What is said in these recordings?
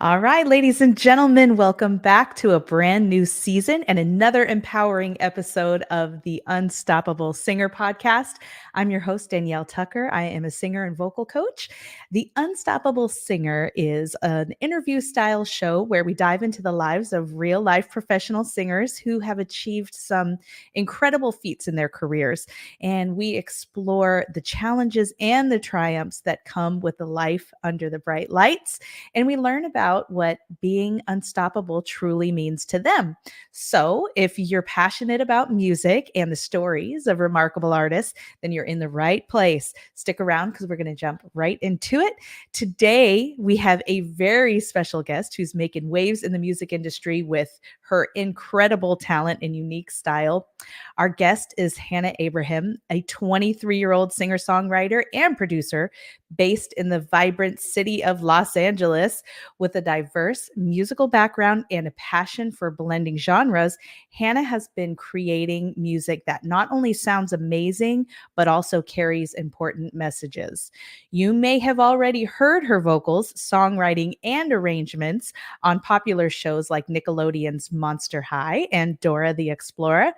All right, ladies and gentlemen, welcome back to a brand new season and another empowering episode of the Unstoppable Singer podcast. I'm your host, Danielle Tucker. I am a singer and vocal coach. The Unstoppable Singer is an interview style show where we dive into the lives of real life professional singers who have achieved some incredible feats in their careers. And we explore the challenges and the triumphs that come with the life under the bright lights, and we learn about what being unstoppable truly means to them. So, if you're passionate about music and the stories of remarkable artists, then you're in the right place. Stick around because we're going to jump right into it. Today, we have a very special guest who's making waves in the music industry with her incredible talent and unique style. Our guest is Hannah Abraham, a 23-year-old singer-songwriter and producer based in the vibrant city of Los Angeles. With a diverse musical background and a passion for blending genres, Hannah has been creating music that not only sounds amazing, but also carries important messages. You may have already heard her vocals, songwriting, and arrangements on popular shows like Nickelodeon's Monster High and Dora the Explorer,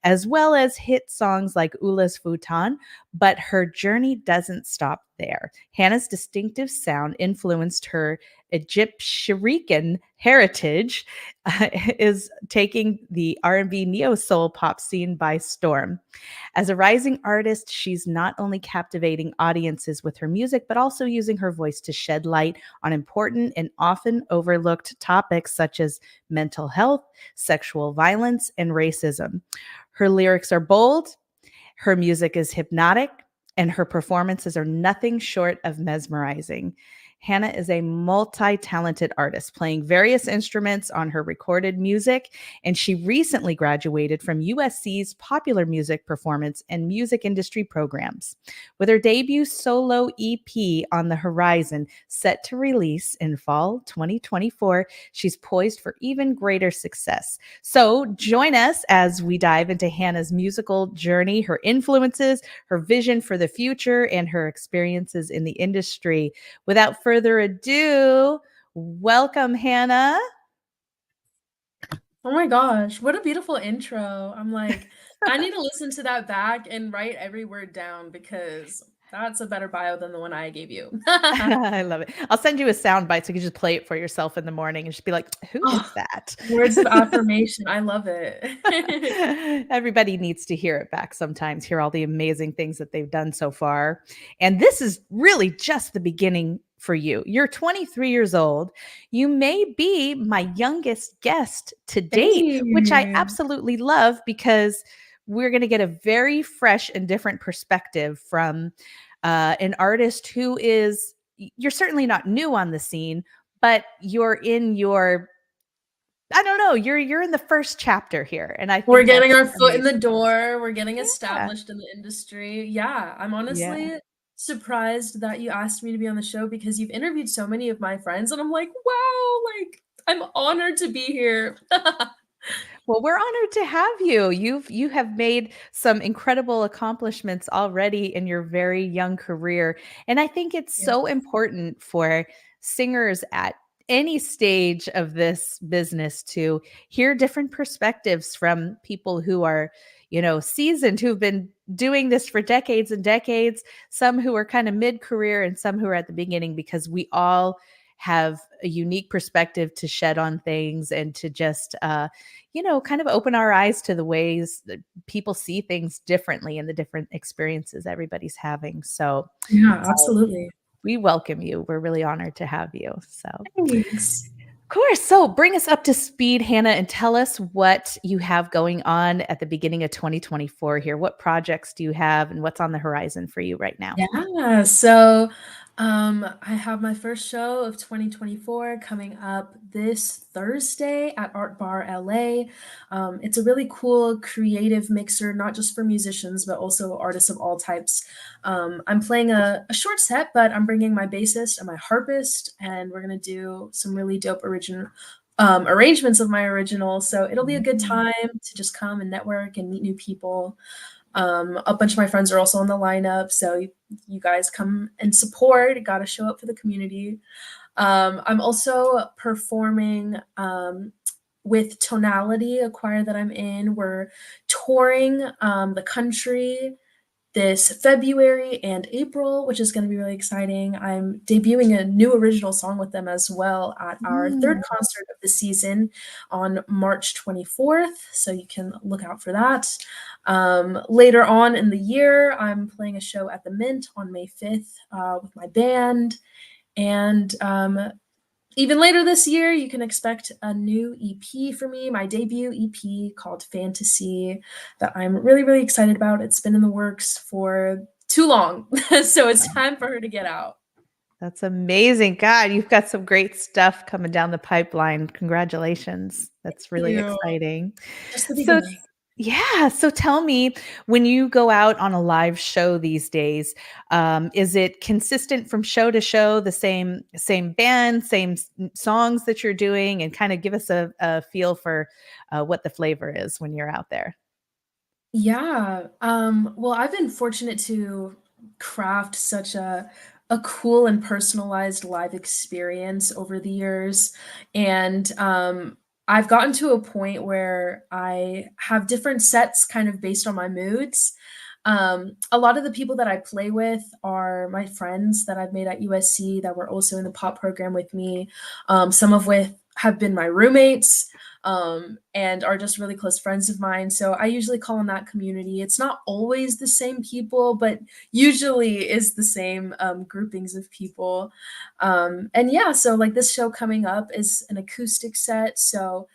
as well as hit songs like Ula's Futon, but her journey doesn't stop there. Hannah's distinctive sound influenced her Egyptiarican heritage, is taking the R&B neo-soul pop scene by storm. As a rising artist, she's not only captivating audiences with her music, but also using her voice to shed light on important and often overlooked topics such as mental health, sexual violence, and racism. Her lyrics are bold, her music is hypnotic, and her performances are nothing short of mesmerizing. Hannah is a multi-talented artist, playing various instruments on her recorded music, and she recently graduated from USC's Popular Music Performance and Music Industry programs. With her debut solo EP on the horizon, set to release in fall 2024, she's poised for even greater success. So join us as we dive into Hannah's musical journey, her influences, her vision for the future, and her experiences in the industry. Without further ado, welcome, Hannah. Oh my gosh, what a beautiful intro. I'm like, I need to listen to that back and write every word down because that's a better bio than the one I gave you. I love it. I'll send you a sound bite so you can just play it for yourself in the morning and just be like, who is Oh, that? words of affirmation. I love it. Everybody needs to hear it back sometimes, hear all the amazing things that they've done so far. And this is really just the beginning for you. You're 23 years old. You may be my youngest guest to date, which I Hey. absolutely love because we're going to get a very fresh and different perspective from an artist who is, you're certainly not new on the scene, but you're in your, I don't know, you're in the first chapter here, and I We're think getting that's our foot in the amazing. door. We're getting Yeah, established in the industry. Yeah, I'm yeah. honestly surprised that you asked me to be on the show because you've interviewed so many of my friends, and I'm like, wow, like I'm honored to be here. Well, we're honored to have you. You have made some incredible accomplishments already in your very young career, and I think it's Yeah. so important for singers at any stage of this business to hear different perspectives from people who are, seasoned, who've been doing this for decades and decades, some who are kind of mid-career and some who are at the beginning, because we all have a unique perspective to shed on things and to just kind of open our eyes to the ways that people see things differently and the different experiences everybody's having. So Yeah, uh, absolutely. we welcome you. We're really honored to have you. So, Thanks. of course. So, bring us up to speed, Hannah, and tell us what you have going on at the beginning of 2024 here. What projects do you have and what's on the horizon for you right now? Yeah, so I have my first show of 2024 coming up this Thursday at Art Bar LA. It's a really cool creative mixer, not just for musicians, but also artists of all types. I'm playing a short set, but I'm bringing my bassist and my harpist, and we're going to do some really dope original arrangements of my original. So it'll be a good Mm. time to just come and network and meet new people. A bunch of my friends are also on the lineup, so you guys come and support. Got to show up for the community. I'm also performing with Tonality, a choir that I'm in. We're touring the country this February and April, which is going to be really exciting. I'm debuting a new original song with them as well at our third concert of the season on March 24th, so you can look out for that. Later on in the year, I'm playing a show at the Mint on May 5th with my band. And even later this year, you can expect a new EP for me, my debut EP called Fantasy, that I'm really, really excited about. It's been in the works for too long, so it's time for her to get out. That's amazing. God, you've got some great stuff coming down the pipeline. Congratulations. That's really exciting. Just the So beginning. yeah. So tell me, when you go out on a live show these days, is it consistent from show to show, the same band, songs that you're doing, and kind of give us a feel for what the flavor is when you're out there? Yeah. Well, I've been fortunate to craft such a cool and personalized live experience over the years. And I've gotten to a point where I have different sets kind of based on my moods. A lot of the people that I play with are my friends that I've made at USC that were also in the pop program with me. Some of which have been my roommates and are just really close friends of mine. So I usually call in that community. It's not always the same people, but usually is the same groupings of people. And yeah, so like this show coming up is an acoustic set. So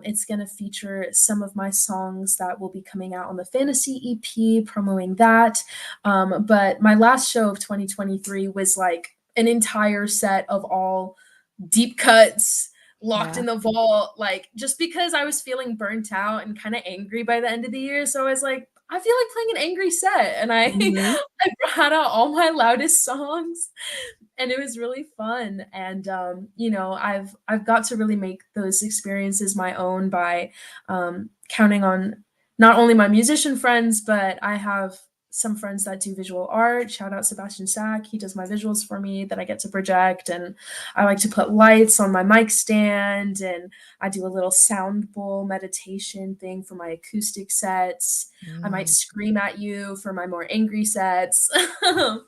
it's going to feature some of my songs that will be coming out on the Fantasy EP, promoting that. But my last show of 2023 was like an entire set of all deep cuts locked in the vault, like just because I was feeling burnt out and kind of angry by the end of the year. So I was like, I feel like playing an angry set, and I Mhm. I brought out all my loudest songs, and it was really fun. And you know, I've got to really make those experiences my own by counting on not only my musician friends, but I have some friends that do visual art. Shout out Sebastian Sack. He does my visuals for me that I get to project. And I like to put lights on my mic stand. And I do a little sound bowl meditation thing for my acoustic sets. I might scream at you for my more angry sets. Yeah.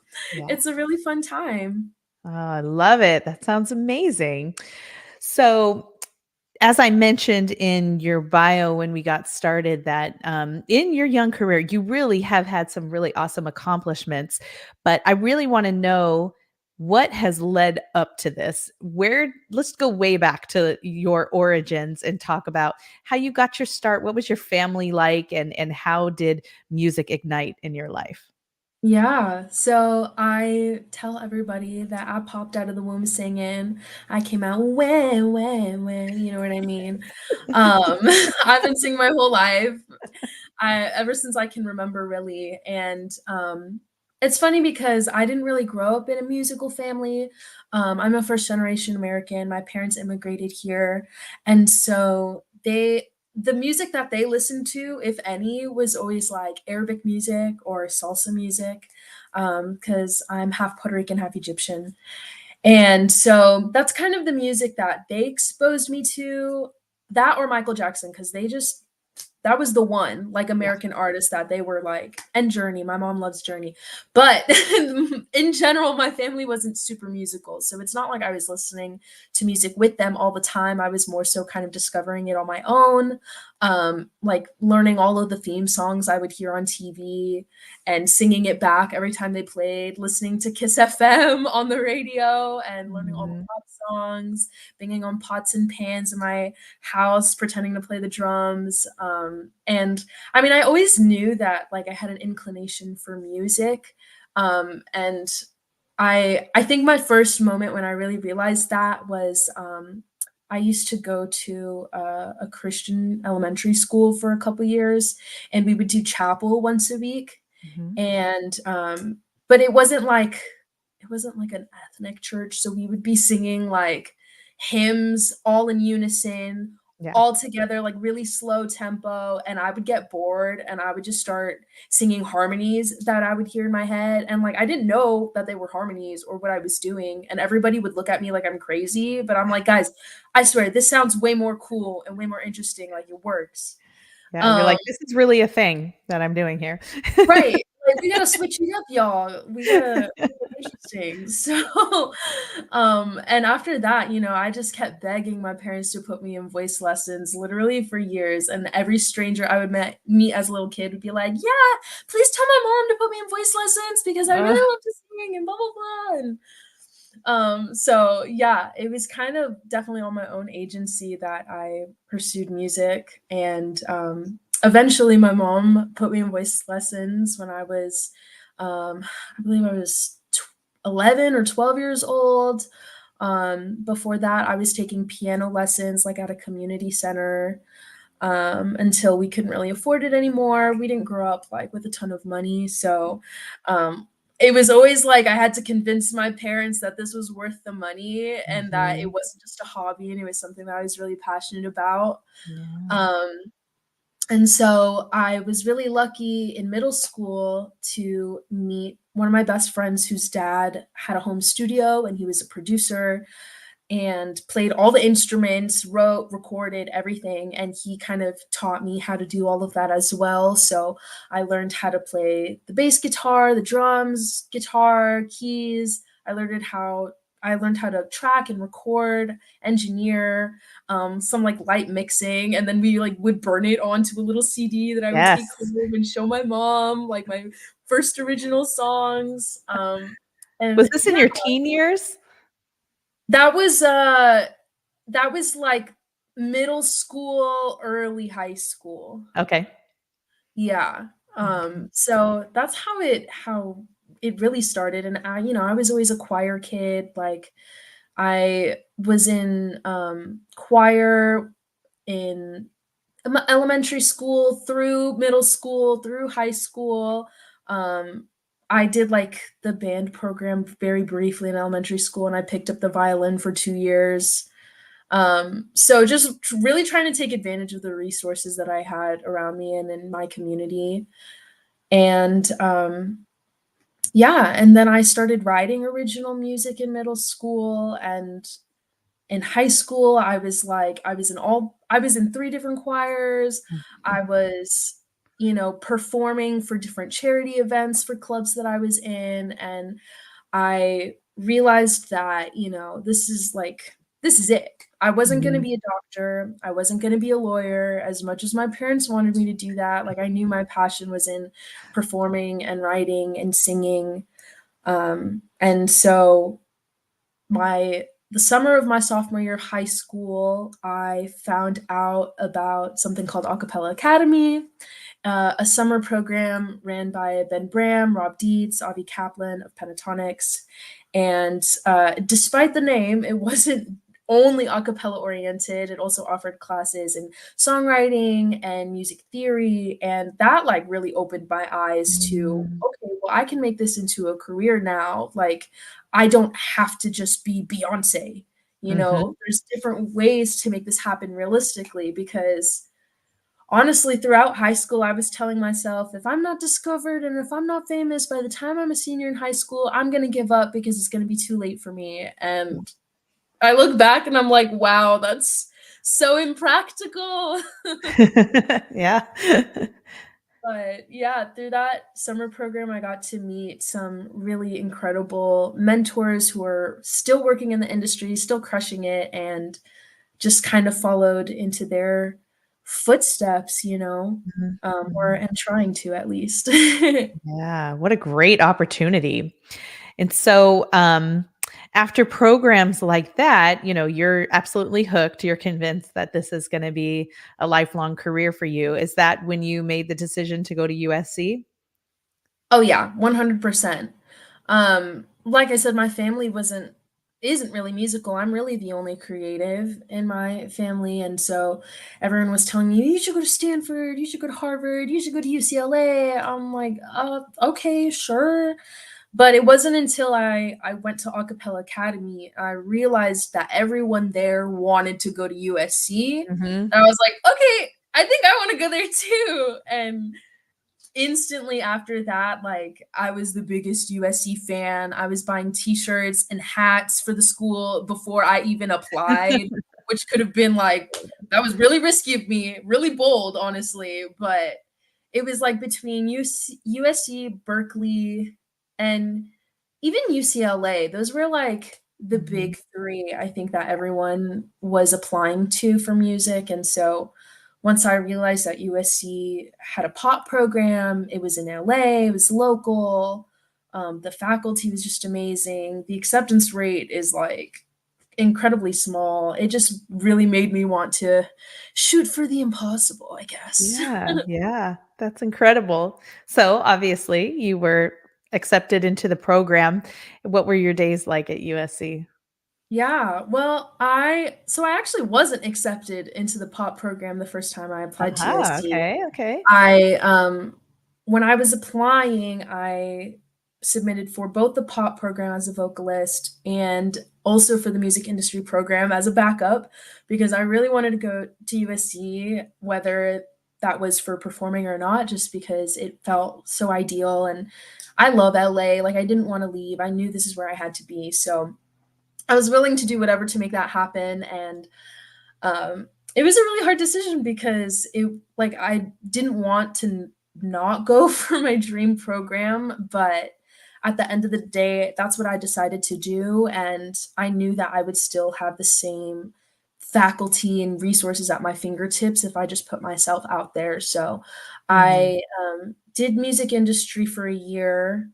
It's a really fun time. Oh, I love it. That sounds amazing. So, as I mentioned in your bio when we got started, that in your young career, you really have had some really awesome accomplishments. But I really want to know what has led up to this. Let's go way back to your origins and talk about how you got your start. What was your family like, and how did music ignite in your life? Yeah, so I tell everybody that I popped out of the womb singing. I came out when, you know what I mean? Um, I've been singing my whole life. Ever since I can remember really. And it's funny because I didn't really grow up in a musical family. I'm a first generation American. My parents immigrated here. And so the music that they listened to, if any, was always like Arabic music or salsa music, because I'm half Puerto Rican, half Egyptian. And so that's kind of the music that they exposed me to, that or Michael Jackson, because that was the one, like, Yeah. American artist that they were like, and Journey. My mom loves Journey. But in general, my family wasn't super musical. So it's not like I was listening to music with them all the time. I was more so kind of discovering it on my own, like learning all of the theme songs I would hear on TV and singing it back every time they played, listening to Kiss FM on the radio and learning all the Mhm. pop songs, banging on pots and pans in my house, pretending to play the drums. And I mean, I always knew that like I had an inclination for music. And I think my first moment when I really realized that was I used to go to a Christian elementary school for a couple years, and we would do chapel once a week. Mhm. And but it wasn't like an ethnic church, so we would be singing like hymns all in unison, Yeah. all together, like really slow tempo, and I would get bored and I would just start singing harmonies that I would hear in my head. And like I didn't know that they were harmonies or what I was doing. And everybody would look at me like I'm crazy. But I'm like, guys, I swear this sounds way more cool and way more interesting. Like it works. Yeah, you're Um, like, "This is really a thing that I'm doing here." right. Like we gotta switch it up, y'all. We gotta make it interesting. So and after that, you know, I just kept begging my parents to put me in voice lessons literally for years. And every stranger I would meet as a little kid would be like, yeah, please tell my mom to put me in voice lessons because I Ugh, really love to sing and blah blah blah. And so yeah, it was kind of definitely on my own agency that I pursued music. And eventually my mom put me in voice lessons when I was I believe I was 11 or 12 years old. Before that I was taking piano lessons like at a community center, until we couldn't really afford it anymore. We didn't grow up like with a ton of money, so um, it was always like I had to convince my parents that this was worth the money and that it mhm. wasn't just a hobby and it was something that I was really passionate about. Yeah. Um, and so I was really lucky in middle school to meet one of my best friends whose dad had a home studio and he was a producer and played all the instruments, wrote, recorded everything. And he kind of taught me how to do all of that as well. So I learned how to play the bass guitar, the drums, guitar, keys. I learned how to track and record, engineer, some like light mixing, and then we like would burn it onto a little CD that I would take Yes. home and show my mom, like my first original songs. Was And this in yeah, your teen years? that was like middle school, early high school. Okay. Yeah. Okay. So that's how it really started. And I, you know, I was always a choir kid. Like I was in choir in elementary school through middle school through high school. Um, I did like the band program very briefly in elementary school, and I picked up the violin for 2 years. So just really trying to take advantage of the resources that I had around me and in my community. And yeah, and then I started writing original music in middle school. And in high school, I was in three different choirs. I Mhm. was, you know, performing for different charity events for clubs that I was in. And I realized that, you know, this is it. I wasn't going to Mhm. be a doctor. I wasn't going to be a lawyer as much as my parents wanted me to do that. Like I knew my passion was in performing and writing and singing. And so the summer of my sophomore year of high school, I found out about something called Acapella Academy, a summer program ran by Ben Bram, Rob Dietz, Avi Kaplan of Pentatonics. And despite the name, it wasn't only a cappella oriented. It also offered classes in songwriting and music theory. And that like really opened my eyes to, Mm. okay, well, I can make this into a career now. Like, I don't have to just be Beyonce. You Mhm. know, there's different ways to make this happen realistically because honestly, throughout high school, I was telling myself, if I'm not discovered and if I'm not famous by the time I'm a senior in high school, I'm going to give up because it's going to be too late for me. And I look back and I'm like, wow, that's so impractical. Yeah. But yeah, through that summer program, I got to meet some really incredible mentors who are still working in the industry, still crushing it, and just kind of followed into their footsteps, you know, Mhm. or Mhm. am trying to at least. Yeah, what a great opportunity. And so, after programs like that, you know, you're absolutely hooked. You're convinced that this is going to be a lifelong career for you. Is that when you made the decision to go to USC? Oh yeah, 100%. Like I said, my family isn't really musical. I'm really the only creative in my family, and so everyone was telling me, "You should go to Stanford, you should go to Harvard, you should go to UCLA." I'm like, okay, sure." But it wasn't until I went to Acapella Academy, I realized that everyone there wanted to go to USC. Mhm. And I was like, okay, I think I want to go there too. And instantly after that, like I was the biggest USC fan. I was buying t-shirts and hats for the school before I even applied, which could have been like, that was really risky of me, really bold, honestly. But it was like between USC, Berkeley, and even UCLA. Those were like the Mhm. big three, I think, that everyone was applying to for music. And so once I realized that USC had a pop program, it was in LA, it was local, the faculty was just amazing. The acceptance rate is like incredibly small. It just really made me want to shoot for the impossible, I guess. Yeah, yeah, that's incredible. So, obviously, you were accepted into the program. What were your days like at USC? Yeah, well, I actually wasn't accepted into the pop program the first time I applied to Aha, USC. okay, okay. I when I was applying, I submitted for both the pop program as a vocalist and also for the music industry program as a backup because I really wanted to go to USC, whether that was for performing or not, just because it felt so ideal. And I love LA. Like, I didn't want to leave. I knew this is where I had to be. So I was willing to do whatever to make that happen. And it was a really hard decision because I didn't want to not go for my dream program, but at the end of the day, that's what I decided to do. And I knew that I would still have the same faculty and resources at my fingertips if I just put myself out there. So Mhm. I did music industry for a year.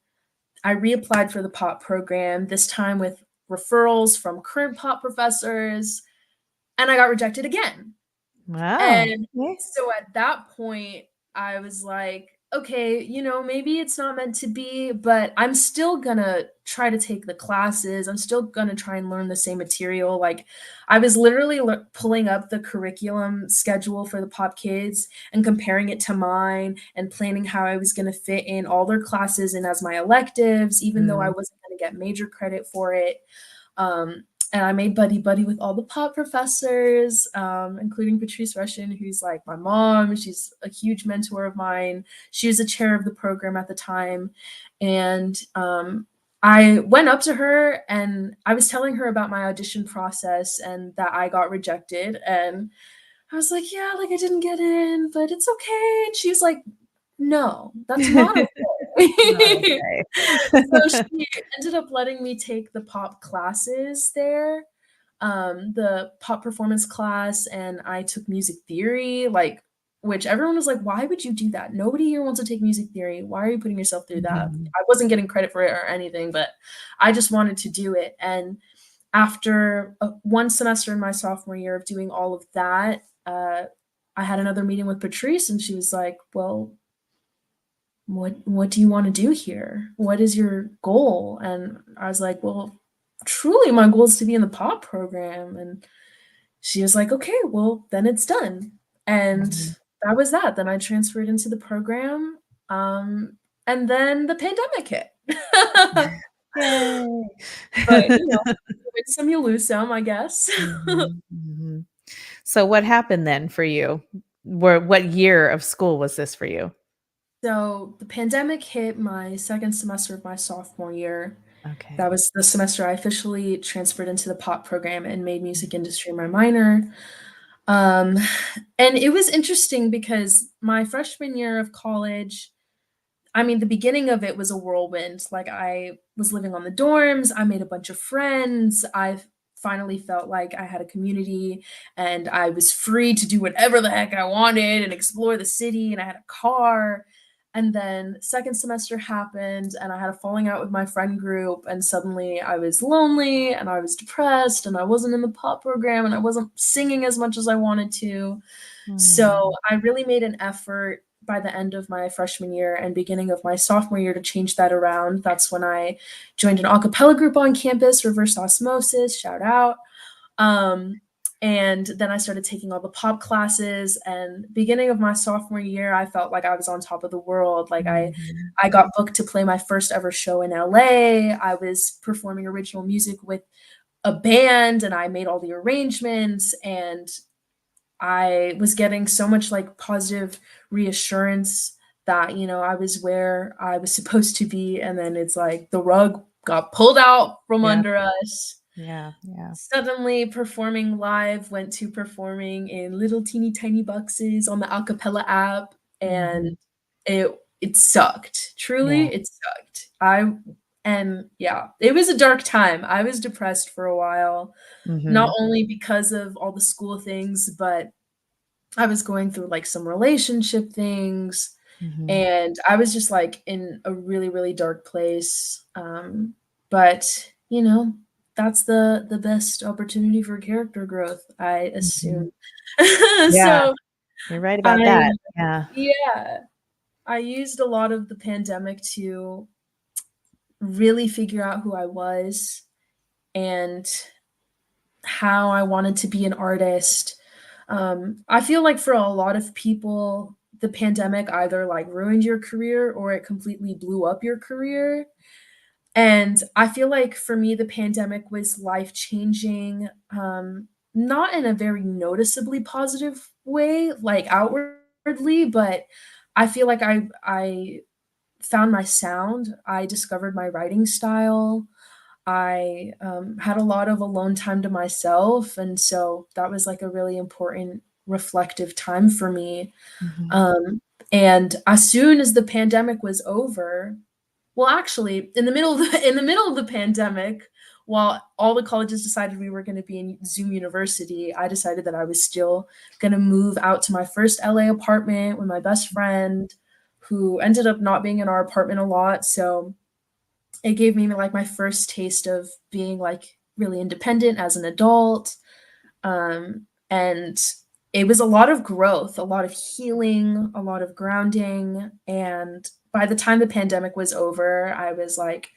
I reapplied for the pop program, this time with referrals from current pop professors, and I got rejected again. Wow, And okay. so at that point, I was like, okay, maybe it's not meant to be, but I'm still gonna try to take the classes. I'm still gonna try and learn the same material. Like, I was literally pulling up the curriculum schedule for the Pop Kids and comparing it to mine and planning how I was gonna fit in all their classes and as my electives, even though I Mm. wasn't gonna get major credit for it. Um, and I made buddy buddy with all the pop professors, including Patrice Rushen, who's like my mom. She's a huge mentor of mine. She was the chair of the program at the time. And I went up to her and I was telling her about my audition process and that I got rejected. And I was like, yeah, like I didn't get in, but it's okay. And she was like, no, that's not Oh, okay. So okay. she ended up letting me take the pop classes there, the pop performance class, and I took music theory, like, which everyone was like, "Why would you do that? Nobody here wants to take music theory. Why are you putting yourself through that?" Mhm. I wasn't getting credit for it or anything, but I just wanted to do it. And after one semester in my sophomore year of doing all of that, I had another meeting with Patrice, and she was like, "Well, what do you want to do here? What is your goal?" And I was like, well, truly my goal is to be in the pop program. And she was like, okay, well, then it's done. And Mhm. that was that. Then I transferred into the program. And then the pandemic hit. Yay. But you win some, you lose some, I guess. Mhm, mhm. So what happened then for you? What year of school was this for you? So the pandemic hit my second semester of my sophomore year. Okay. That was the semester I officially transferred into the pop program and made music industry my minor. Um, and it was interesting because my freshman year of college, I mean, the beginning of it was a whirlwind. Like, I was living on the dorms, I made a bunch of friends, I finally felt like I had a community and I was free to do whatever the heck I wanted and explore the city, and I had a car. And then second semester happened and I had a falling out with my friend group, and suddenly I was lonely and I was depressed and I wasn't in the pop program and I wasn't singing as much as I wanted to. So Mm. I really made an effort by the end of my freshman year and beginning of my sophomore year to change that around. That's when I joined an a cappella group on campus, Reverse Osmosis, shout out. Um, And then I started taking all the pop classes, and beginning of my sophomore year, I felt like I was on top of the world. Like Mhm. I got booked to play my first ever show in LA. I was performing original music with a band, and I made all the arrangements, and I was getting so much like positive reassurance that, you know, I was where I was supposed to be. And then it's like the rug got pulled out from Yeah. under us. Yeah. Yeah. Suddenly, performing live went to performing in little teeny tiny boxes on the acapella app, and Mhm. it sucked. Yeah. Truly, it sucked. And yeah, it was a dark time. I was depressed for a while, not Mhm. only because of all the school things, but I was going through like some relationship things, Mhm. and I was just like in a really, really dark place. But you know, that's the best opportunity for character growth, I Mhm. assume. Yeah, So you're right about I that. Yeah. yeah, I used a lot of the pandemic to really figure out who I was and how I wanted to be an artist. I feel like for a lot of people, the pandemic either like ruined your career or it completely blew up your career. And I feel like for me, the pandemic was life changing, not in a very noticeably positive way, like outwardly, but I feel like I found my sound. I discovered my writing style. I had a lot of alone time to myself. And so that was like a really important reflective time for me. Mhm. Um, and as soon as the pandemic was over, well, actually, in the middle of the pandemic, while all the colleges decided we were going to be in Zoom University, I decided that I was still going to move out to my first LA apartment with my best friend, who ended up not being in our apartment a lot. So it gave me like my first taste of being like really independent as an adult. And it was a lot of growth, a lot of healing, a lot of grounding. And by the time the pandemic was over, I was like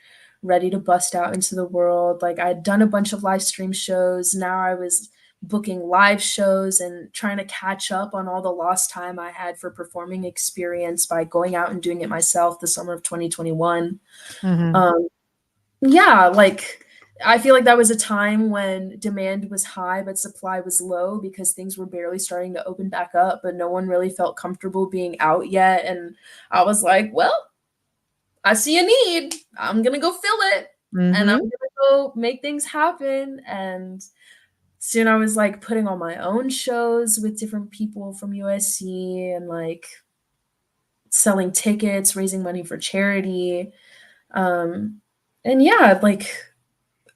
ready to bust out into the world. Like I'd done a bunch of live stream shows. Now I was booking live shows and trying to catch up on all the lost time I had for performing experience by going out and doing it myself the summer of 2021. Mhm. Um, yeah, like I feel like that was a time when demand was high, but supply was low because things were barely starting to open back up, but no one really felt comfortable being out yet. And I was like, well, I see a need. I'm gonna go fill it and I'm Mhm. gonna go make things happen. And soon I was like putting on my own shows with different people from USC and like selling tickets, raising money for charity. Um, and yeah, like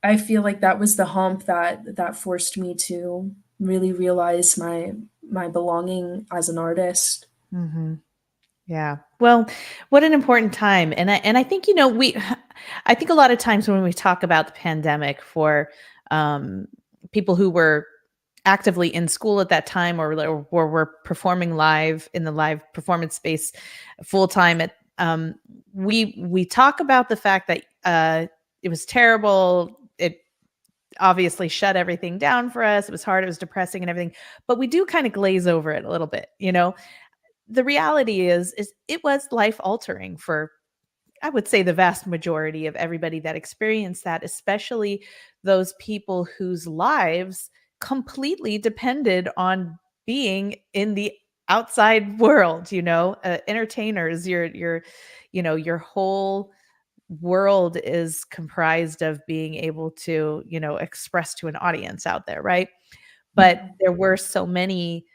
I feel like that was the hump that forced me to really realize my belonging as an artist. Mhm. Yeah. Well, what an important time. And I think, we I think a lot of times when we talk about the pandemic for um people who were actively in school at that time or were performing live in the live performance space full time at we talk about the fact that it was terrible. It obviously shut everything down for us. It was hard, it was depressing and everything. But we do kind of glaze over it a little bit, the reality is it was life altering for, I would say, the vast majority of everybody that experienced that, especially those people whose lives completely depended on being in the outside world, entertainers, your whole world is comprised of being able to, express to an audience out there, right? But Mhm. there were so many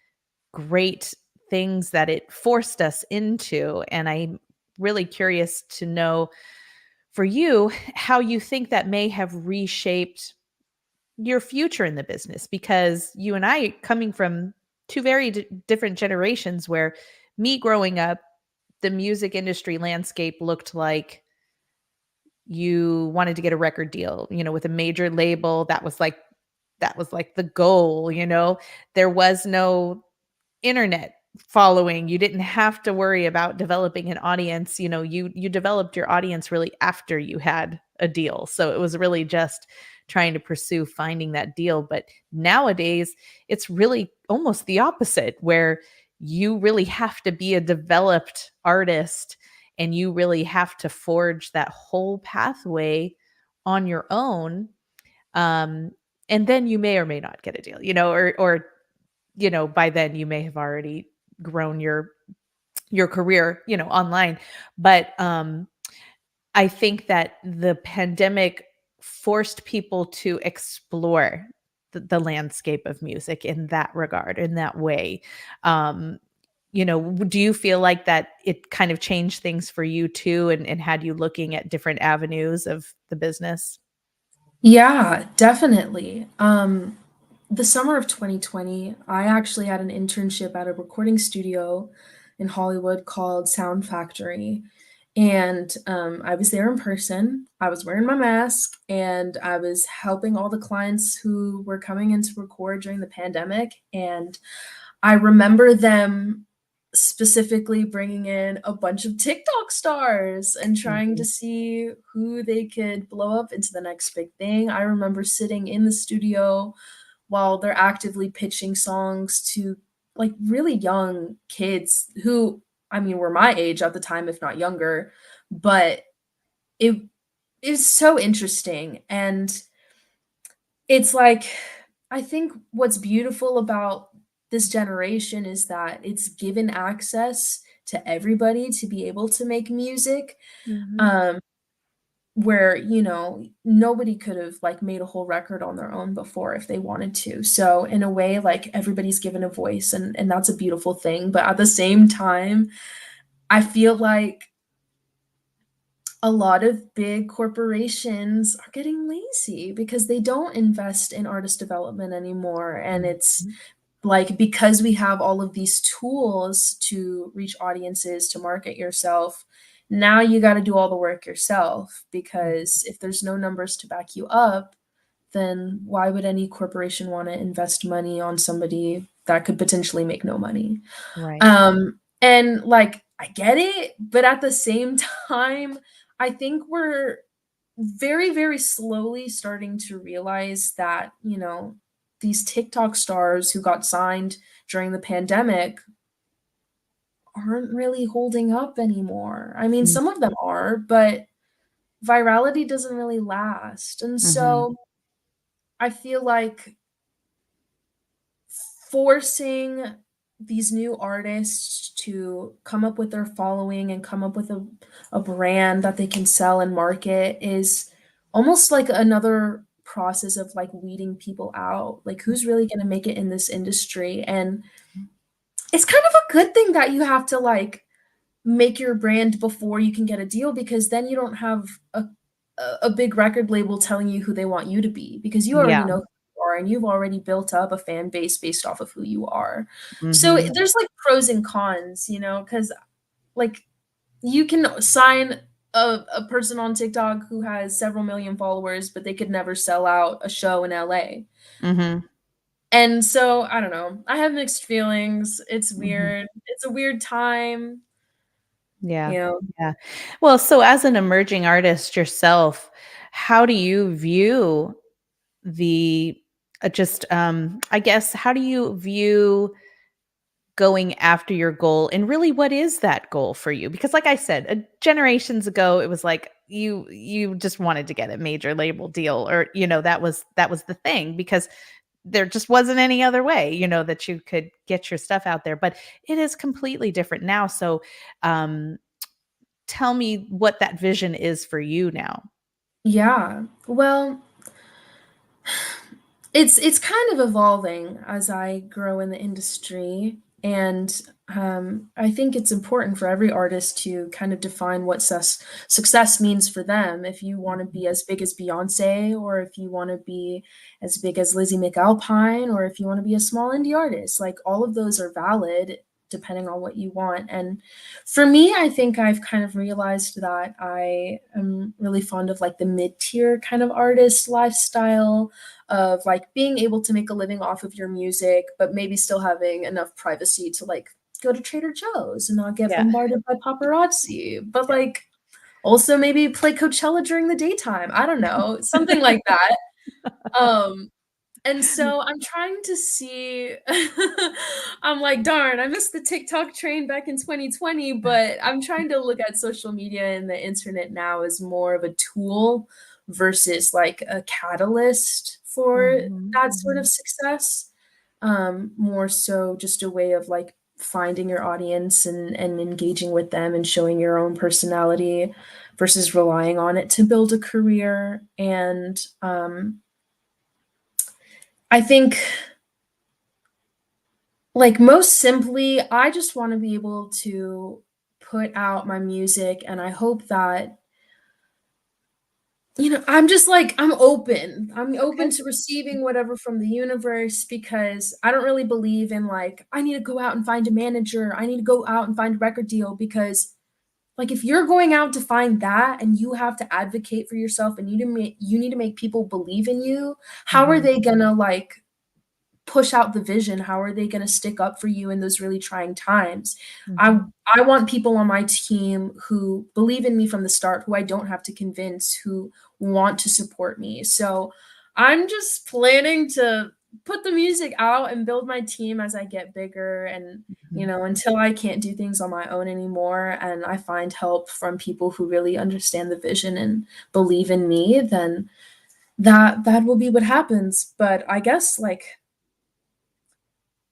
great things that it forced us into. And I'm really curious to know for you how you think that may have reshaped your future in the business, because you and I coming from two very different generations where me growing up, the music industry landscape looked like you wanted to get a record deal, with a major label. That was like the goal, there was no internet following. You didn't have to worry about developing an audience. You developed your audience really after you had a deal. So it was really just trying to pursue finding that deal. But nowadays, it's really almost the opposite, where you really have to be a developed artist and you really have to forge that whole pathway on your own. Um, and then you may or may not get a deal, or by then you may have already grown your career, online. But I think that the pandemic forced people to explore the landscape of music in that regard, in that way. Um, do you feel like that it kind of changed things for you too, and had you looking at different avenues of the business? Yeah, definitely. The summer of 2020, I actually had an internship at a recording studio in Hollywood called Sound Factory. And I was there in person. I was wearing my mask and I was helping all the clients who were coming in to record during the pandemic. And I remember them specifically bringing in a bunch of TikTok stars and trying to Mhm. see who they could blow up into the next big thing. I remember sitting in the studio while they're actively pitching songs to like really young kids who, I mean, were my age at the time, if not younger, but it is so interesting. And it's like, I think what's beautiful about this generation is that it's given access to everybody to be able to make music, Mhm. um, where, nobody could have, like, made a whole record on their own before if they wanted to. So, in a way, like, everybody's given a voice, and that's a beautiful thing, but at the same time, I feel like a lot of big corporations are getting lazy because they don't invest in artist development anymore, and it's Mhm. like, because we have all of these tools to reach audiences, to market yourself, now you gotta do all the work yourself, because if there's no numbers to back you up, then why would any corporation wanna invest money on somebody that could potentially make no money? Right. And, like, I get it, but at the same time, I think we're very, very slowly starting to realize that, these TikTok stars who got signed during the pandemic aren't really holding up anymore. I mean, Mm. some of them are, but virality doesn't really last. And Mhm. so I feel like forcing these new artists to come up with their following and come up with a brand that they can sell and market is almost like another process of like weeding people out. Like, who's really going to make it in this industry? And it's kind of a good thing that you have to like make your brand before you can get a deal, because then you don't have a big record label telling you who they want you to be, because you already Yeah. know who you are and you've already built up a fan base based off of who you are. So Mhm. there's like pros and cons, because like you can sign a person on TikTok who has several million followers, but they could never sell out a show in LA. Mhm. And so I don't know. I have mixed feelings. It's Mhm. weird. It's a weird time, Yeah. you know. Yeah. Well, so as an emerging artist yourself, how do you view the just I guess how do you view going after your goal, and really what is that goal for you? Because like I said, generations ago it was like you just wanted to get a major label deal, or that was the thing, because there just wasn't any other way, that you could get your stuff out there. But it is completely different now. So um tell me what that vision is for you now. Yeah. Well, it's kind of evolving as I grow in the industry, and I think it's important for every artist to kind of define what success means for them. If you want to be as big as Beyonce, or if you want to be as big as Lizzie McAlpine, or if you want to be a small indie artist, like all of those are valid depending on what you want. And for me, I think I've kind of realized that I am really fond of like the mid-tier kind of artist lifestyle, of like being able to make a living off of your music, but maybe still having enough privacy to like go to Trader Joe's and not get Yeah. bombarded by paparazzi, but Yeah. like also maybe play Coachella during the daytime. I don't know, something like that. Um, and so I'm trying to see I'm like, "Darn, I missed the TikTok train back in 2020," but I'm trying to look at social media and the internet now as more of a tool versus, like, a catalyst for Mhm, that sort of mhm, success. More so just a way of, like, finding your audience and engaging with them and showing your own personality versus relying on it to build a career, and, I think, like, most simply, I just wanna be able to put out my music, and I hope that, I'm just like, I'm open. I'm open okay. to receiving whatever from the universe because I don't really believe in, like, I need to go out and find a manager, I need to go out and find a record deal because, like, if you're going out to find that and you have to advocate for yourself and you need to make people believe in you, how are Mhm, they gonna, like, push out the vision? How are they gonna stick up for you in those really trying times? I mhm, I want people on my team who believe in me from the start, who I don't have to convince, who want to support me. So, I'm just planning to put the music out and build my team as I get bigger and, mhm. until I can't do things on my own anymore and I find help from people who really understand the vision and believe in me, then that will be what happens. But I guess, like,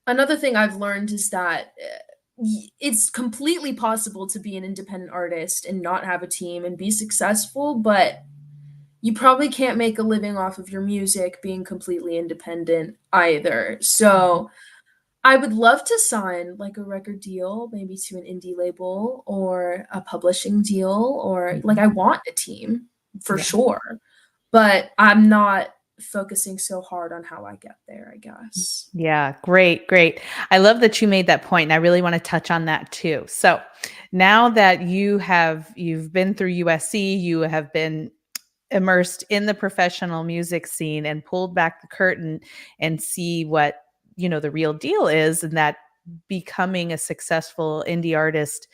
another thing I've learned is that, it's completely possible to be an independent artist and not have a team and be successful, but you probably can't make a living off of your music being completely independent either. Mhm, So, I would love to sign, like, a record deal, maybe to an indie label or a publishing deal, or, like, mhm. I want a team for Yeah. sure, but I'm not focusing so hard on how I get there, I guess. Yeah, great, great. I love that you made that point, and I really want to touch on that too. So, now that you've been through USC, you have been immersed in the professional music scene and pulled back the curtain and see what, the real deal is, and that becoming a successful indie artist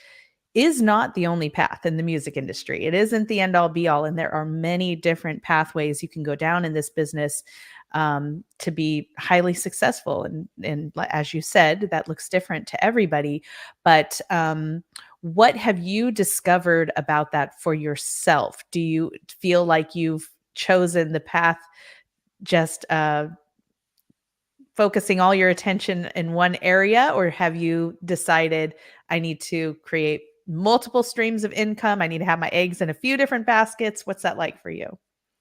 is not the only path in the music industry. It isn't the end all be all. And there are many different pathways you can go down in this business to be highly successful. As you said, that looks different to everybody. But what have you discovered about that for yourself? Do you feel like you've chosen the path just focusing all your attention in one area, or have you decided I need to create multiple streams of income? I need to have my eggs in a few different baskets. What's that like for you?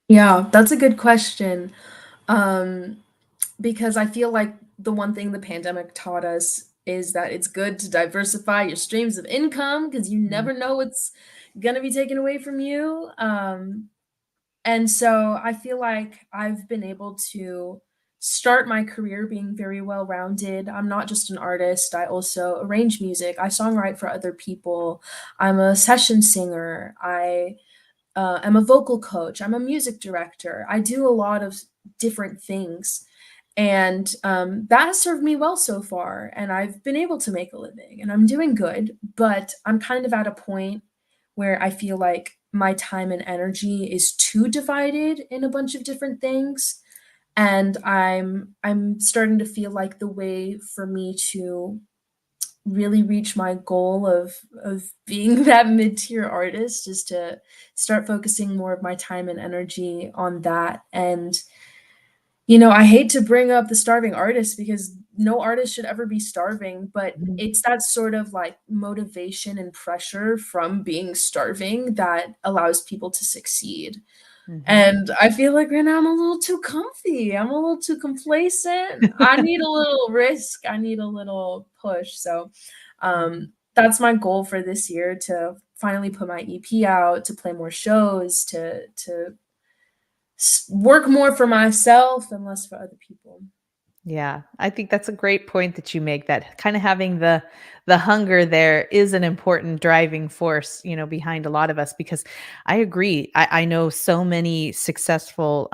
Yeah, that's a good question. Um, because I feel like the one thing the pandemic taught us is that it's good to diversify your streams of income because you Mhm, never know what's gonna be taken away from you. And so I feel like I've been able to start my career being very well rounded. I'm not just an artist, I also arrange music, I songwrite for other people, I'm a session singer, I'm a vocal coach, I'm a music director. I do a lot of different things. And that has served me well so far. And I've been able to make a living and I'm doing good. But I'm kind of at a point where I feel like my time and energy is too divided in a bunch of different things. And I'm starting to feel like the way for me to really reach my goal of being that mid-tier artist is to start focusing more of my time and energy on that. And, I hate to bring up the starving artist because no artist should ever be starving, but mhm, it's that sort of, like, motivation and pressure from being starving that allows people to succeed. mhm, And I feel like right now I'm a little too comfy. I'm a little too complacent. I need a little risk. I need a little push. So, mhm. that's my goal for this year, to finally put my EP out, to play more shows, to work more for myself and less for other people. Yeah, I think that's a great point that you make, that kind of having the hunger there is an important driving force, behind a lot of us, because I agree. I know so many successful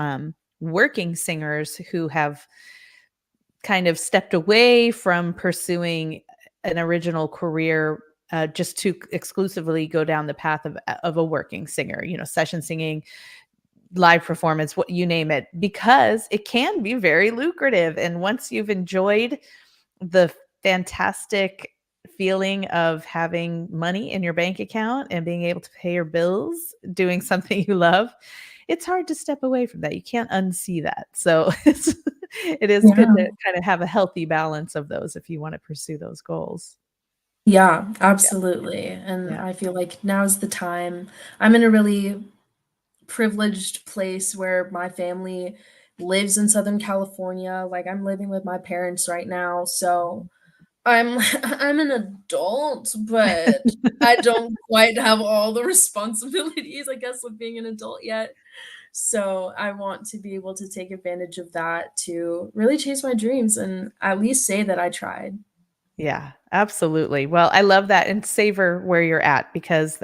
working singers who have kind of stepped away from pursuing an original career just to exclusively go down the path of a working singer, session singing, live performance, what you name it, because it can be very lucrative. And once you've enjoyed the fantastic feeling of having money in your bank account and being able to pay your bills doing something you love, it's hard to step away from that. You can't unsee that. So it is good Yeah. to kind of have a healthy balance of those if you want to pursue those goals. Yeah, Yeah. absolutely. And Yeah. I feel like now's the time. I'm in a really privileged place where my family lives in Southern California. Like I'm living with my parents right now, so I'm I'm an adult, but I don't quite have all the responsibilities, I guess, of being an adult yet. So I want to be able to take advantage of that to really chase my dreams and at least say that I tried. Yeah, absolutely. Well, I love that, and savor where you're at, because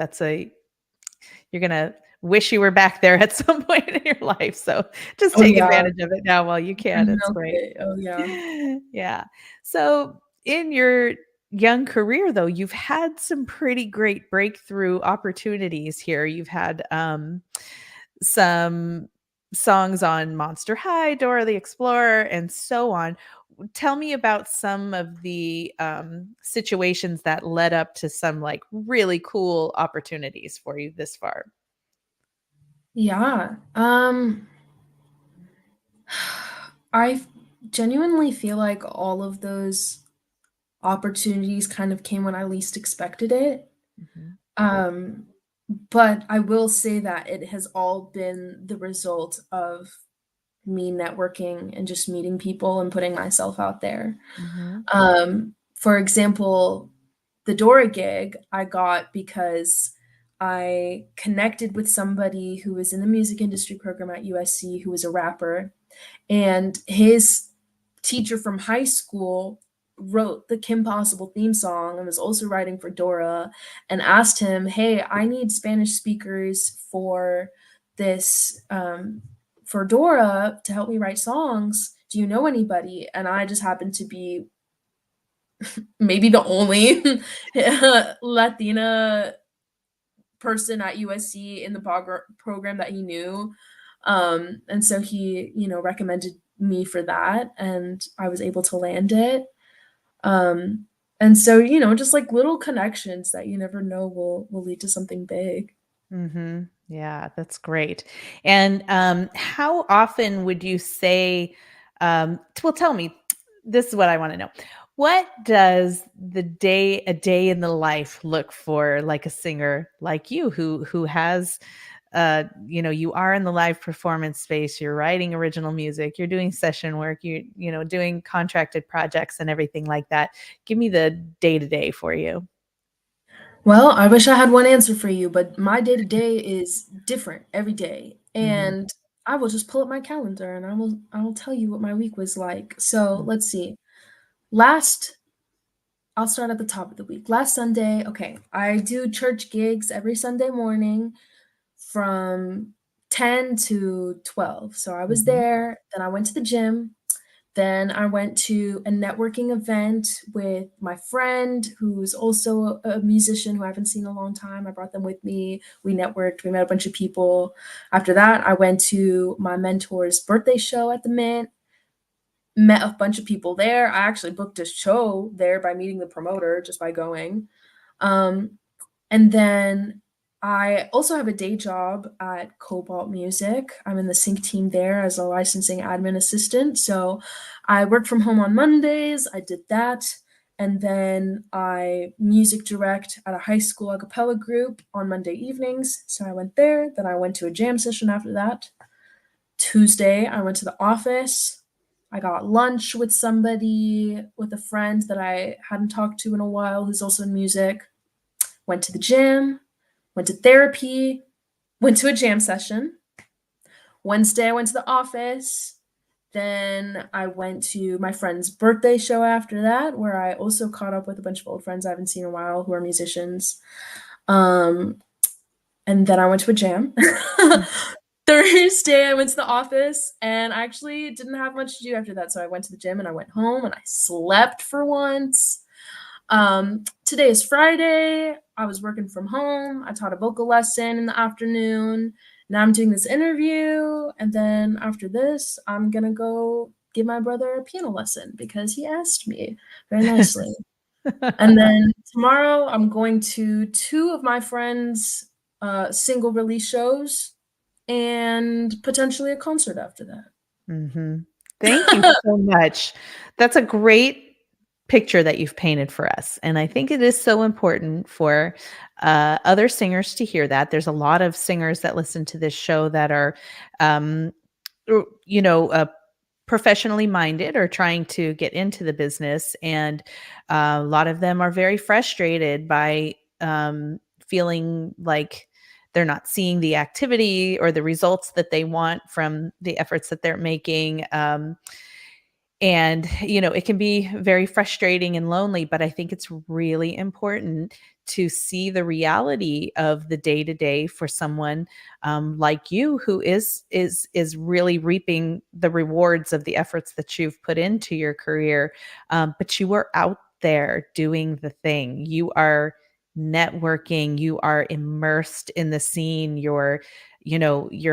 you're gonna wish you were back there at some point in your life. So just Oh, take yeah. advantage of it now while you I can. It's milk great. it. Oh, yeah. Yeah. So in your young career, though, you've had some pretty great breakthrough opportunities here. You've had some songs on Monster High, Dora the Explorer, and so on. Tell me about some of the situations that led up to some like really cool opportunities for you this far. Yeah. I genuinely feel like all of those opportunities kind of came when I least expected it. Mhm. Um, but I will say that it has all been the result of me networking and just meeting people and putting myself out there. Mhm. For example, the Dora gig I got because I connected with somebody who was in the music industry program at USC who was a rapper, and his teacher from high school wrote the Kim Possible theme song and was also writing for Dora and asked him, "Hey, I need Spanish speakers for this for Dora to help me write songs. Do you know anybody?" And I just happened to be maybe the only Latina person at USC in the program that he knew. And so he, recommended me for that, and I was able to land it. Um, and so, just like little connections that you never know will lead to something big. Mhm. Yeah, that's great. And how often would you say, well, tell me, this is what I want to know. What does a day in the life look for like a singer like you who has you are in the live performance space, you're writing original music, you're doing session work, you doing contracted projects and everything like that. Give me the day to day for you. Well, I wish I had one answer for you, but my day to day is different every day. Mhm. And I will just pull up my calendar and I will tell you what my week was like. So let's see. Last I'll start at the top of the week. Last Sunday, okay, I do church gigs every Sunday morning from 10 to 12. So I was Mhm. there, then I went to the gym, then I went to a networking event with my friend who's also a musician who I haven't seen in a long time. I brought them with me. We networked, we met a bunch of people. After that, I went to my mentor's birthday show at the Mint, met a bunch of people there. I actually booked a show there by meeting the promoter just by going. Um, and then I also have a day job at Cobalt Music. I'm in the sync team there as a licensing admin assistant. So I work from home on Mondays. I did that. And then I music direct at a high school a cappella group on Monday evenings. So I went there. Then I went to a jam session after that. Tuesday, I went to the office. I got lunch with somebody, with a friend that I hadn't talked to in a while who's also in music. Went to the gym, went to therapy, went to a jam session. Wednesday, I went to the office. Then I went to my friend's birthday show after that, where I also caught up with a bunch of old friends I haven't seen in a while who are musicians. Um, and then I went to a jam. Thursday, I went to the office and I actually didn't have much to do after that. So I went to the gym and I went home and I slept for once. Today is Friday. I was working from home. I taught a vocal lesson in the afternoon. now I'm doing this interview, and then after this, I'm gonna go give my brother a piano lesson because he asked me very nicely. And then tomorrow, I'm going to two of my friends' single release shows and potentially a concert after that. Thank you so much. That's a great picture that you've painted for us. And I think it is so important for other singers to hear that. There's a lot of singers that listen to this show that are, um, you know, professionally minded or trying to get into the business. And a lot of them are very frustrated by feeling like they're not seeing the activity or the results that they want from the efforts that they're making. And, it can be very frustrating and lonely, but I think it's really important to see the reality of the day to day for someone like you, who is really reaping the rewards of the efforts that you've put into your career. But you are out there doing the thing. You are networking. You are immersed in the scene. You're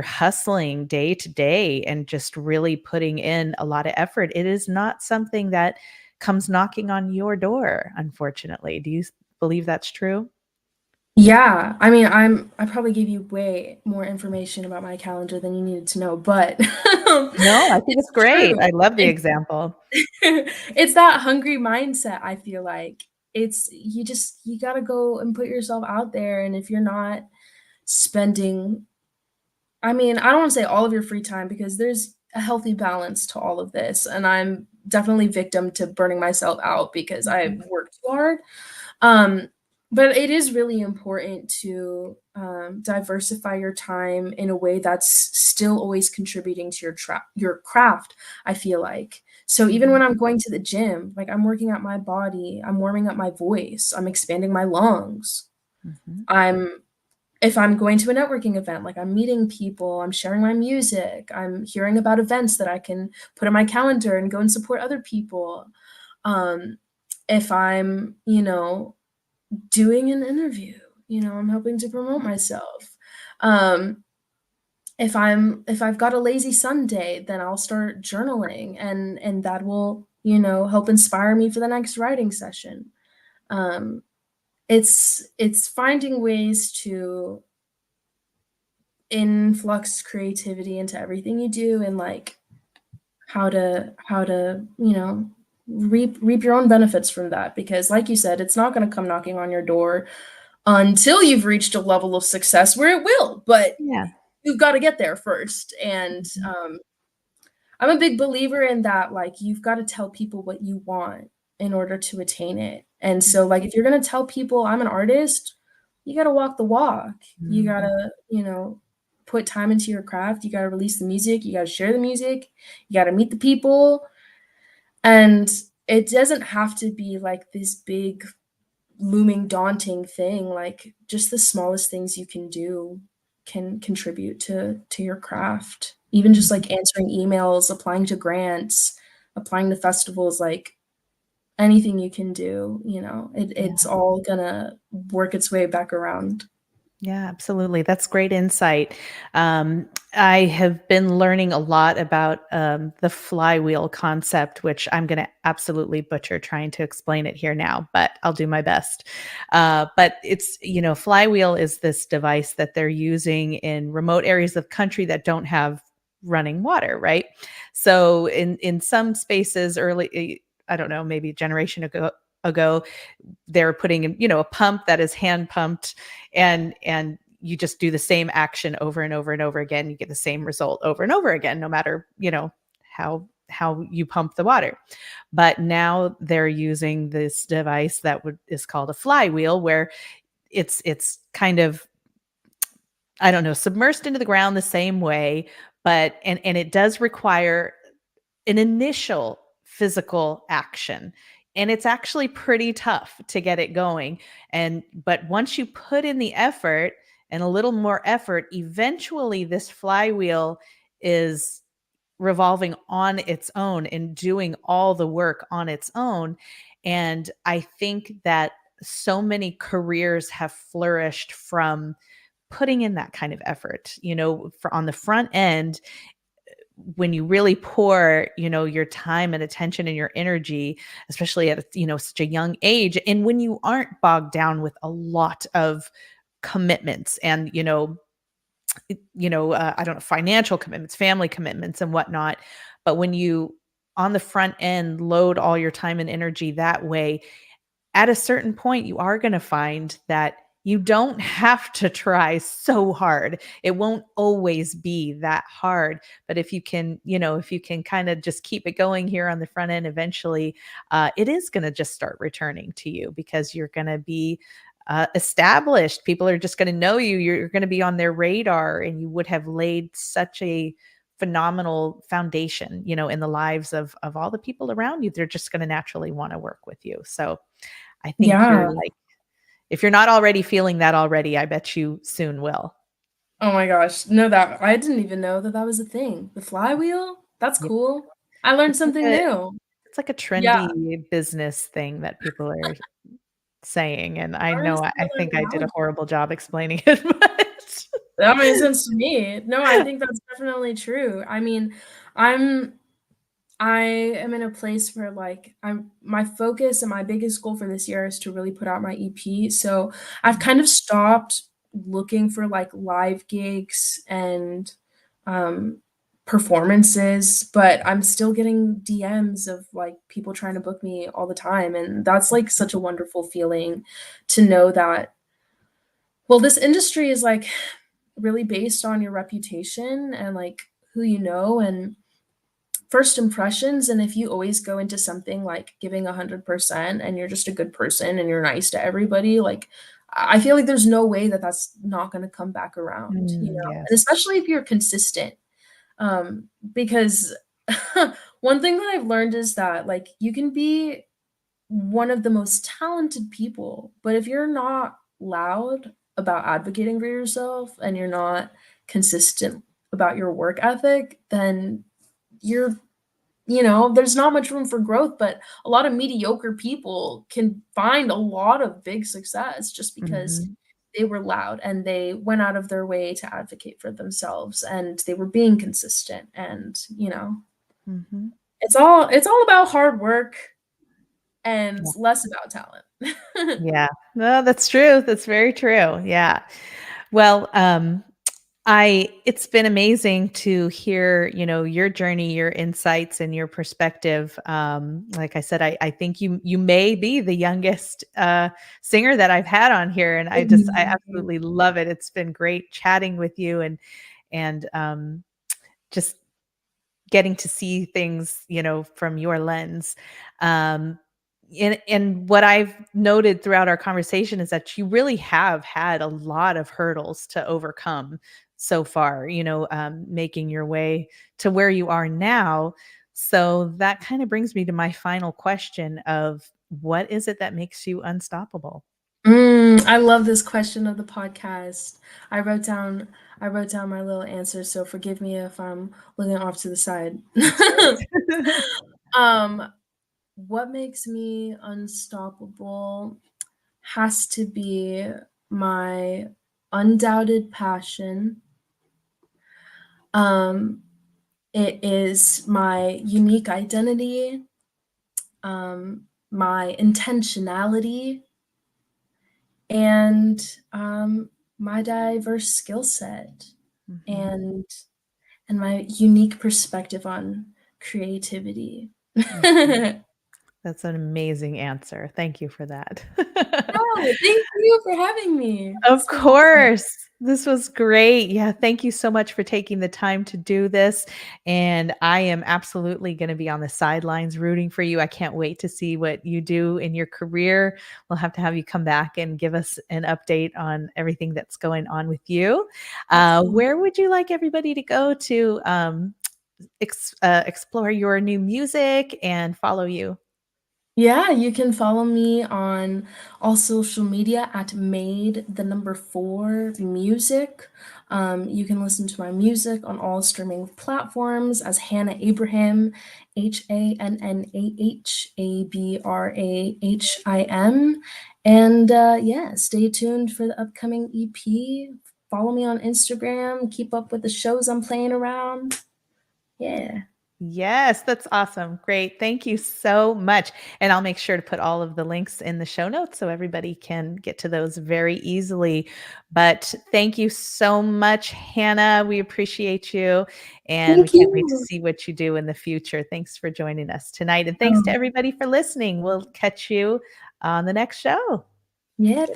hustling day to day and just really putting in a lot of effort. It is not something that comes knocking on your door, unfortunately. Do you believe that's true? Yeah, I mean, I probably gave you way more information about my calendar than you needed to know, but No, I think it's it's great. true. I love the It's example. it's that hungry mindset, I feel like. It's you gotta go and put yourself out there, and if you're not spending I mean, I don't wanna say all of your free time because there's a healthy balance to all of this, and I'm definitely victim to burning myself out because I Mhm, work too hard. Um, but it is really important to diversify your time in a way that's still always contributing to your craft, I feel like. So even mhm, when I'm going to the gym, like I'm working out my body, I'm warming up my voice, I'm expanding my lungs. mhm, I'm if I'm going to a networking event, like I'm meeting people, I'm sharing my music, I'm hearing about events that I can put on my calendar and go and support other people. Um, if I'm, doing an interview, I'm helping to promote myself. Um, if I've got a lazy Sunday, then I'll start journaling and that will, help inspire me for the next writing session. Um, it's finding ways to influx creativity into everything you do and like how to reap your own benefits from that because like you said it's not going to come knocking on your door until you've reached a level of success where it will but yeah, you've got to get there first and mhm, I'm a big believer in that like you've got to tell people what you want in order to attain it and so like if you're going to tell people I'm an artist you got to walk the walk you got mhm, to put time into your craft you got to release the music you got to share the music you got to meet the people and it doesn't have to be like this big looming daunting thing like just the smallest things you can do can contribute to your craft even just mhm, like answering emails applying to grants applying to festivals like anything you can do it's yeah. all gonna work its way back around. Yeah, absolutely. That's great insight. I have been learning a lot about the flywheel concept, which I'm going to absolutely butcher trying to explain it here now, but I'll do my best. But flywheel is this device that they're using in remote areas of country that don't have running water, right? So in some spaces I don't know, maybe a generation ago they're putting in, a pump that is hand pumped and you just do the same action over and over and over again. You get the same result over and over again, no matter, how you pump the water. But now they're using this device that is called a flywheel where it's kind of, I don't know, submersed into the ground the same way, but and it does require an initial physical action. And it's actually pretty tough to get it going. But once you put in the effort and a little more effort, eventually this flywheel is revolving on its own and doing all the work on its own. And I think that so many careers have flourished from putting in that kind of effort, for on the front end, when you really pour, your time and attention and your energy, especially at, such a young age, and when you aren't bogged down with a lot of commitments and, I don't know, financial commitments, family commitments and whatnot. But when you on the front end load all your time and energy that way, at a certain point, you are going to find that you don't have to try so hard. It won't always be that hard. But if you can kind of just keep it going here on the front end, eventually it is going to just start returning to you because you're going to be established. People are just going to know you. You're going to be on their radar, and you would have laid such a phenomenal foundation, in the lives of all the people around you. They're just going to naturally want to work with you. So I think Yeah. if you're not already feeling that already, I bet you soon will. Oh my gosh. No, that I didn't even know that that was a thing. The flywheel? That's Yeah. cool. I learned It's like something a new. it's like a Yeah. trendy business thing that people are saying, and I know Honestly, I I learned think I did a analogy. horrible job explaining it, but That makes sense to me. No, I think that's definitely true. I mean, I'm I am in a place where like I'm my focus and my biggest goal for this year is to really put out my EP. So I've kind of stopped looking for like live gigs and um performances, but I'm still getting DMs of like people trying to book me all the time. And that's like such a wonderful feeling to know that, well, this industry is like really based on your reputation and like who you know and first impressions. And if you always go into something like giving 100% and you're just a good person and you're nice to everybody, like I feel like there's no way that that's not going to come back around, and yes. especially if you're consistent. Because one thing that I've learned is that like you can be one of the most talented people, but if you're not loud about advocating for yourself and you're not consistent about your work ethic, then you're there's not much room for growth, but a lot of mediocre people can find a lot of big success just because Mhm. they were loud and they went out of their way to advocate for themselves and they were being consistent. And Mhm. it's all about hard work and Yeah. less about talent. Yeah. No, that's true. That's very true. Yeah. Well, it's been amazing to hear, your journey, your insights, and your perspective. Like I said, I think you may be the youngest singer that I've had on here, and I absolutely love it. It's been great chatting with you and just getting to see things, from your lens. Um, and what I've noted throughout our conversation is that you really have had a lot of hurdles to overcome so far, making your way to where you are now. So that kind of brings me to my final question of what is it that makes you unstoppable? I love this question of the podcast. I wrote down I wrote down my little answer, so forgive me if I'm looking off to the side. That's right. um, what makes me unstoppable has to be my undoubted passion. Um, it is my unique identity, my intentionality, and my diverse skill set, Mhm, and my unique perspective on creativity. mhm. That's an amazing answer. Thank you for that. Oh, thank you for having me. Of It's been awesome. course. This was great. Yeah, thank you so much for taking the time to do this, and I am absolutely gonna be on the sidelines rooting for you. I can't wait to see what you do in your career. We'll have to have you come back and give us an update on everything that's going on with you. Absolutely. Where would you like everybody to go to, explore your new music and follow you? Yeah, you can follow me on all social media at made the number 4 music. You can listen to my music on all streaming platforms as Hannah Abraham, HANNAHABRAHIM. And yeah, stay tuned for the upcoming EP follow me on Instagram, keep up with the shows I'm playing around. Yeah. Yes, that's awesome. Great. Thank you so much. And I'll make sure to put all of the links in the show notes so everybody can get to those very easily. But thank you so much, Hannah. We appreciate you. And we Thank can't wait to you. see what you do in the future. Thanks for joining us tonight. And thanks to Um, everybody for listening. We'll catch you on the next show. yeah.